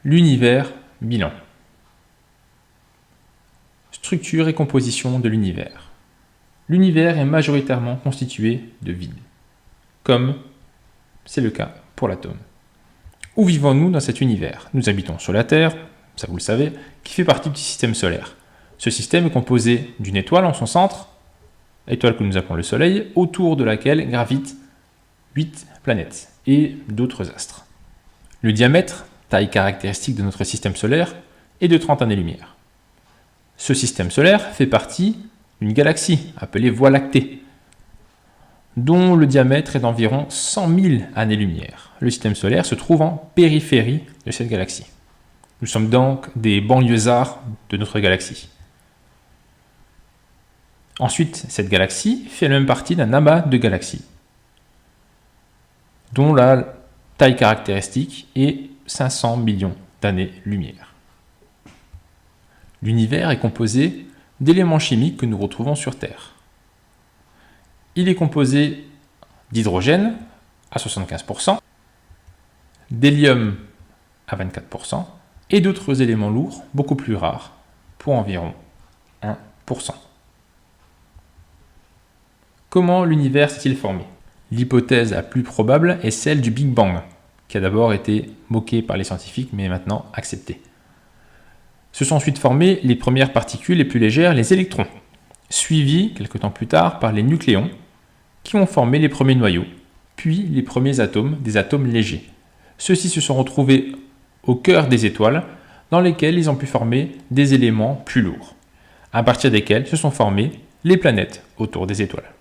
L'univers, bilan. Structure et composition de l'univers. L'univers est majoritairement constitué de vide, comme c'est le cas pour l'atome. Où vivons-nous dans cet univers? Nous habitons sur la Terre, ça vous le savez, qui fait partie du système solaire. Ce système est composé d'une étoile en son centre, étoile que nous appelons le Soleil, autour de laquelle gravitent 8 planètes et d'autres astres. Le diamètre, taille caractéristique de notre système solaire, est de 30 années-lumière. Ce système solaire fait partie d'une galaxie appelée Voie lactée, dont le diamètre est d'environ 100 000 années-lumière. Le système solaire se trouve en périphérie de cette galaxie. Nous sommes donc des banlieusards de notre galaxie. Ensuite, cette galaxie fait elle-même partie d'un amas de galaxies, dont la taille caractéristique est 500 millions d'années-lumière. L'univers est composé d'éléments chimiques que nous retrouvons sur Terre. Il est composé d'hydrogène à 75%, d'hélium à 24% et d'autres éléments lourds beaucoup plus rares pour environ 1%. Comment l'univers s'est-il formé? L'hypothèse la plus probable est celle du Big Bang, qui a d'abord été moquée par les scientifiques mais est maintenant acceptée. Se sont ensuite formées les premières particules les plus légères, les électrons, suivis quelque temps plus tard par les nucléons, qui ont formé les premiers noyaux, puis les premiers atomes, des atomes légers. Ceux-ci se sont retrouvés au cœur des étoiles, dans lesquels ils ont pu former des éléments plus lourds, à partir desquels se sont formées les planètes autour des étoiles.